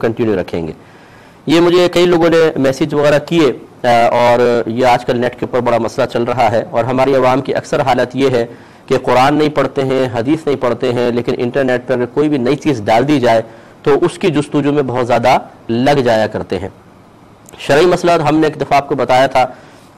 Continue رکھیں گے۔ یہ مجھے کئی لوگوں نے میسیج وغیرہ کیے اور یہ آج کل نیٹ کے اوپر بڑا مسئلہ چل رہا ہے، اور ہماری عوام کی اکثر حالت یہ ہے کہ قرآن نہیں پڑھتے ہیں، حدیث نہیں پڑھتے ہیں، لیکن انٹرنیٹ پر اگر کوئی بھی نئی چیز ڈال دی جائے تو اس کی جستجو میں بہت زیادہ لگ جایا کرتے ہیں۔ شرعی مسئلہ ہم نے ایک دفعہ آپ کو بتایا تھا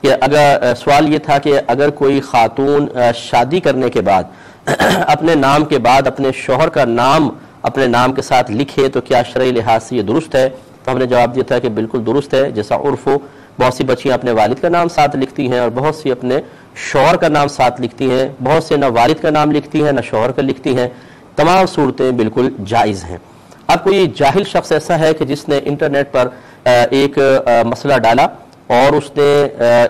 کہ اگر سوال یہ تھا کہ اگر کوئی خاتون شادی کرنے کے بعد اپنے نام کے بعد اپنے شوہر کا نام اپنے نام کے ساتھ لکھے تو کیا شرعی لحاظ سے یہ درست ہے؟ تو ہم نے جواب دیا تھا کہ بالکل درست ہے، جیسا عرف ہو۔ بہت سی بچیاں اپنے والد کا نام ساتھ لکھتی ہیں اور بہت سی اپنے شوہر کا نام ساتھ لکھتی ہیں، بہت سے نہ والد کا نام لکھتی ہیں نہ شوہر کا لکھتی ہیں۔ تمام صورتیں بالکل جائز ہیں۔ اب کوئی جاہل شخص ایسا ہے کہ جس نے انٹرنیٹ پر ایک مسئلہ ڈالا اور اس نے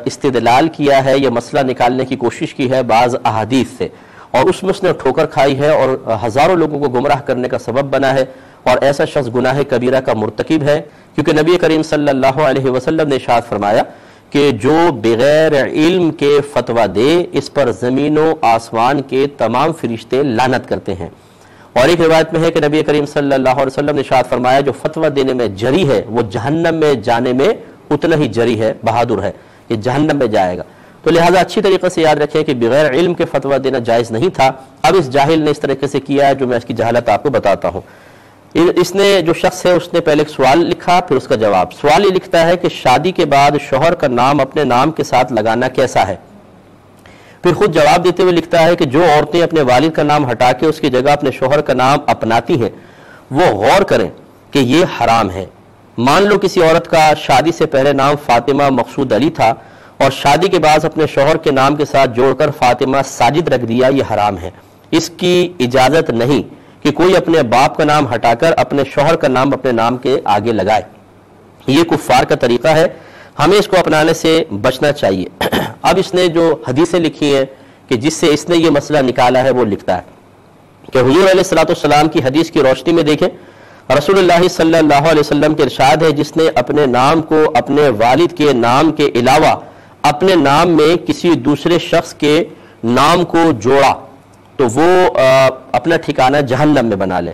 استدلال کیا ہے، یہ مسئلہ نکالنے کی کوشش کی ہے بعض احادیث سے، اور اس میں اس نے ٹھوکر کھائی ہے اور ہزاروں لوگوں کو گمراہ کرنے کا سبب بنا ہے، اور ایسا شخص گناہ کبیرہ کا مرتکب ہے، کیونکہ نبی کریم صلی اللہ علیہ وسلم نے ارشاد فرمایا کہ جو بغیر علم کے فتویٰ دے اس پر زمین و آسمان کے تمام فرشتے لعنت کرتے ہیں۔ اور ایک روایت میں ہے کہ نبی کریم صلی اللہ علیہ وسلم نے ارشاد فرمایا جو فتویٰ دینے میں جری ہے وہ جہنم میں جانے میں اتنا ہی جری ہے، بہادر ہے، یہ جہنم میں جائے گا۔ تو لہٰذا اچھی طریقے سے یاد رکھیں کہ بغیر علم کے فتویٰ دینا جائز نہیں تھا۔ اب اس جاہل نے اس طریقے سے کیا ہے جو میں اس کی جہالت آپ کو بتاتا ہوں۔ اس نے جو شخص ہے اس نے پہلے ایک سوال لکھا پھر اس کا جواب۔ سوال یہ لکھتا ہے کہ شادی کے بعد شوہر کا نام اپنے نام کے ساتھ لگانا کیسا ہے؟ پھر خود جواب دیتے ہوئے لکھتا ہے کہ جو عورتیں اپنے والد کا نام ہٹا کے اس کی جگہ اپنے شوہر کا نام اپناتی ہیں وہ غور کریں کہ یہ حرام ہے۔ مان لو کسی عورت کا شادی سے پہلے نام فاطمہ مقصود علی تھا اور شادی کے بعد اپنے شوہر کے نام کے ساتھ جوڑ کر فاطمہ ساجد رکھ دیا، یہ حرام ہے۔ اس کی اجازت نہیں کہ کوئی اپنے باپ کا نام ہٹا کر اپنے شوہر کا نام اپنے نام کے آگے لگائے، یہ کفار کا طریقہ ہے، ہمیں اس کو اپنانے سے بچنا چاہیے۔ اب اس نے جو حدیثیں لکھی ہیں کہ جس سے اس نے یہ مسئلہ نکالا ہے وہ لکھتا ہے کہ حضور علیہ السلام کی حدیث کی روشنی میں دیکھیں، رسول اللہ صلی اللہ علیہ وسلم کے ارشاد ہے جس نے اپنے نام کو اپنے والد کے نام کے علاوہ اپنے نام میں کسی دوسرے شخص کے نام کو جوڑا تو وہ اپنا ٹھکانہ جہنم میں بنا لے۔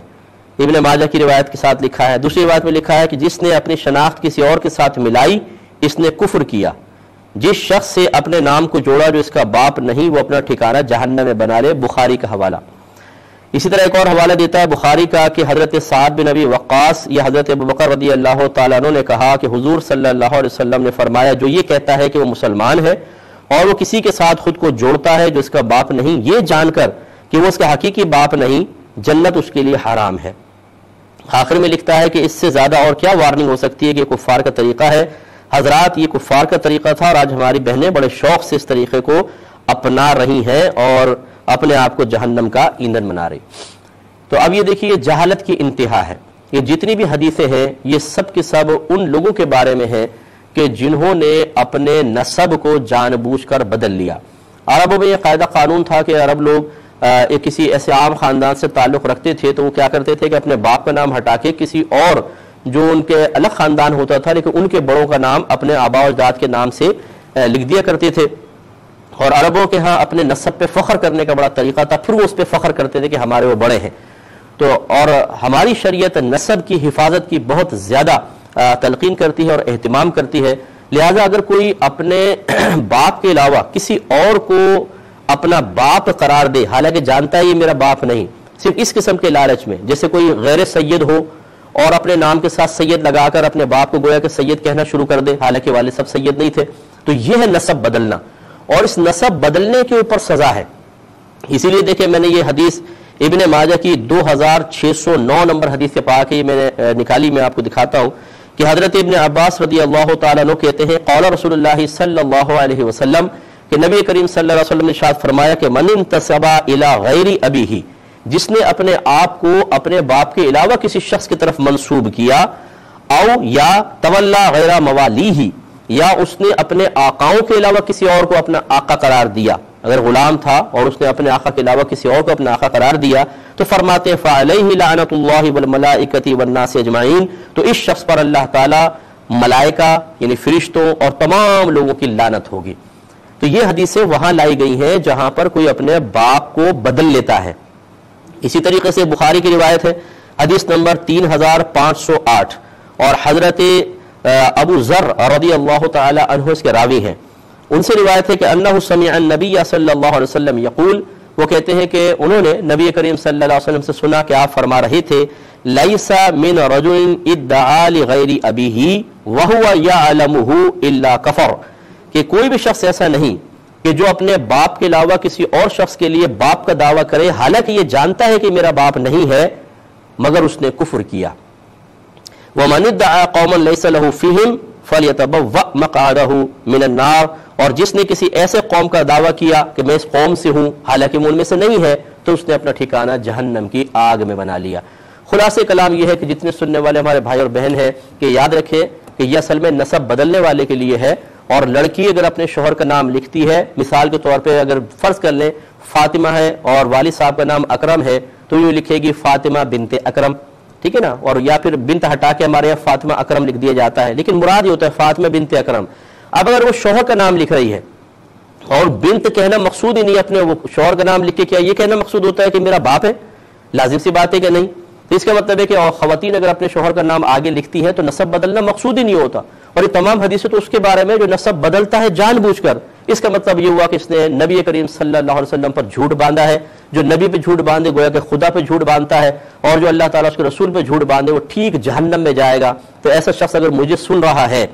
ابن ماجہ کی روایت کے ساتھ لکھا ہے۔ دوسری روایت میں لکھا ہے کہ جس نے اپنی شناخت کسی اور کے ساتھ ملائی اس نے کفر کیا۔ جس شخص سے اپنے نام کو جوڑا جو اس کا باپ نہیں وہ اپنا ٹھکانہ جہنم میں بنا لے، بخاری کا حوالہ۔ اسی طرح ایک اور حوالہ دیتا ہے بخاری کا کہ حضرت سعد بن ابی وقاص یا حضرت ابوبکر رضی اللہ تعالیٰ عنہ نے کہا کہ حضور صلی اللہ علیہ وسلم نے فرمایا جو یہ کہتا ہے کہ وہ مسلمان ہے اور وہ کسی کے ساتھ خود کو جوڑتا ہے جو اس کا باپ نہیں، یہ جان کر کہ وہ اس کا حقیقی باپ نہیں، جنت اس کے لیے حرام ہے۔ آخر میں لکھتا ہے کہ اس سے زیادہ اور کیا وارننگ ہو سکتی ہے کہ یہ کفار کا طریقہ ہے۔ حضرات یہ کفار کا طریقہ تھا اور آج ہماری بہنیں بڑے شوق سے اس طریقے کو اپنا رہی ہیں اور اپنے آپ کو جہنم کا ایندھن بنا رہی۔ تو اب یہ دیکھیے یہ جہالت کی انتہا ہے۔ یہ جتنی بھی حدیثیں ہیں یہ سب کے سب ان لوگوں کے بارے میں ہیں کہ جنہوں نے اپنے نسب کو جان بوجھ کر بدل لیا۔ عربوں میں یہ قاعدہ قانون تھا کہ عرب لوگ کسی ایسے عام خاندان سے تعلق رکھتے تھے تو وہ کیا کرتے تھے کہ اپنے باپ کا نام ہٹا کے کسی اور جو ان کے الگ خاندان ہوتا تھا لیکن ان کے بڑوں کا نام اپنے آباء و اجداد کے نام سے لکھ دیا کرتے تھے۔ اور عربوں کے ہاں اپنے نسب پہ فخر کرنے کا بڑا طریقہ تھا، پھر وہ اس پہ فخر کرتے تھے کہ ہمارے وہ بڑے ہیں۔ تو اور ہماری شریعت نسب کی حفاظت کی بہت زیادہ تلقین کرتی ہے اور اہتمام کرتی ہے، لہذا اگر کوئی اپنے باپ کے علاوہ کسی اور کو اپنا باپ قرار دے حالانکہ جانتا ہے یہ میرا باپ نہیں، صرف اس قسم کے لالچ میں، جیسے کوئی غیر سید ہو اور اپنے نام کے ساتھ سید لگا کر اپنے باپ کو گویا کہ سید کہنا شروع کر دے حالانکہ والد سب سید نہیں تھے، تو یہ ہے نسب بدلنا، اور اس نسب بدلنے کے اوپر سزا ہے۔ اسی لیے دیکھیں میں نے یہ حدیث ابن ماجہ کی 2609 نمبر حدیث کے پاک ہے، یہ میں نے نکالی، میں آپ کو دکھاتا ہوں کہ حضرت ابن عباس رضی اللہ تعالیٰ عنہ کہتے ہیں قال رسول اللہ صلی اللہ علیہ وسلم کہ نبی کریم صلی اللہ علیہ وسلم نے ارشاد فرمایا کہ من انتسب الی غیر ابیہ، جس نے اپنے آپ کو اپنے باپ کے علاوہ کسی شخص کی طرف منسوب کیا، او یا تولا غیر موالیہ، یا اس نے اپنے آقاؤں کے علاوہ کسی اور کو اپنا آقا قرار دیا، اگر غلام تھا اور اس نے اپنے آقا کے علاوہ کسی اور کو اپنا آقا قرار دیا تو فرماتے ہیں فعلیہ لعنۃ اللہ والملائکۃ والناس اجمعین، تو اس شخص پر اللہ تعالی، ملائکہ یعنی فرشتوں اور تمام لوگوں کی لعنت ہوگی۔ تو یہ حدیثیں وہاں لائی گئی ہیں جہاں پر کوئی اپنے باپ کو بدل لیتا ہے۔ اسی طریقے سے بخاری کی روایت ہے حدیث نمبر 3508 اور حضرت ابو ذر رضی اللہ تعالی عنہ اس کے راوی ہیں، ان سے روایت ہے کہ انہ سمع النبی صلی اللہ علیہ وسلم یقول، وہ کہتے ہیں کہ انہوں نے نبی کریم صلی اللہ علیہ وسلم سے سنا کہ آپ فرما رہے تھے لیس من رجل ادعا لغیر ابیہ وہو یعلمہ الا کفر، کہ کوئی بھی شخص ایسا نہیں کہ جو اپنے باپ کے علاوہ کسی اور شخص کے لیے باپ کا دعویٰ کرے حالانکہ یہ جانتا ہے کہ میرا باپ نہیں ہے، مگر اس نے کفر کیا۔ وَمَنِ ادَّعَا قَوْمًا لَيْسَ لَهُ فِيهِمْ فَلْيَتَبَوَّأْ مَقْعَدَهُ مِنَ النَّارِ، اور جس نے کسی ایسے قوم کا دعویٰ کیا کہ میں اس قوم سے ہوں حالانکہ وہ ان میں سے نہیں ہے، تو اس نے اپنا ٹھکانہ جہنم کی آگ میں بنا لیا۔ خلاصہ کلام یہ ہے کہ جتنے سننے والے ہمارے بھائی اور بہن ہیں کہ یاد رکھیں کہ یہ اصل میں نسب بدلنے والے کے لیے ہے، اور لڑکی اگر اپنے شوہر کا نام لکھتی ہے، مثال کے طور پہ اگر فرض کر لیں فاطمہ ہے اور والد صاحب کا نام اکرم ہے، تو یہ لکھے گی فاطمہ بنت اکرم، ٹھیک ہے نا، اور یا پھر بنت ہٹا کے ہمارے یہاں فاطمہ اکرم لکھ دیا جاتا ہے، لیکن مراد یہ ہوتا ہے فاطمہ بنت اکرم۔ اب اگر وہ شوہر کا نام لکھ رہی ہے اور بنت کہنا مقصود ہی نہیں، اپنے وہ شوہر کا نام لکھ کے کیا یہ کہنا مقصود ہوتا ہے کہ میرا باپ ہے؟ لازم سی بات ہے کہ نہیں۔ تو اس کا مطلب ہے کہ خواتین اگر اپنے شوہر کا نام آگے لکھتی ہیں تو نسب بدلنا مقصود ہی نہیں ہوتا، اور یہ تمام حدیثیں تو اس کے بارے میں جو نسب بدلتا ہے جان بوجھ کر، اس کا مطلب یہ ہوا کہ اس نے نبی کریم صلی اللہ علیہ وسلم پر جھوٹ باندھا ہے۔ جو نبی پہ جھوٹ باندھے گویا کہ خدا پہ جھوٹ باندھتا ہے، اور جو اللہ تعالیٰ اس کے رسول پہ جھوٹ باندھے وہ ٹھیک جہنم میں جائے گا۔ تو ایسا شخص اگر مجھے سن رہا ہے،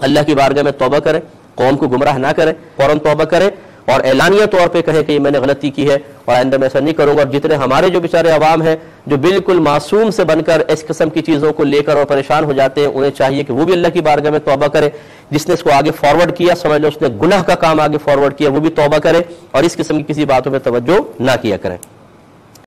اللہ کی بارگاہ میں توبہ کرے، قوم کو گمراہ نہ کرے، فوراً توبہ کرے اور اعلانیہ طور پہ کہے کہ یہ میں نے غلطی کی ہے اور آئندہ میں ایسا نہیں کروں گا۔ اور جتنے ہمارے جو بیچارے عوام ہیں جو بالکل معصوم سے بن کر اس قسم کی چیزوں کو لے کر اور پریشان ہو جاتے ہیں، انہیں چاہیے کہ وہ بھی اللہ کی بارگاہ میں توبہ کرے۔ جس نے اس کو آگے فارورڈ کیا، سمجھ لو اس نے گناہ کا کام آگے فارورڈ کیا، وہ بھی توبہ کرے اور اس قسم کی کسی باتوں پہ توجہ نہ کیا کرے۔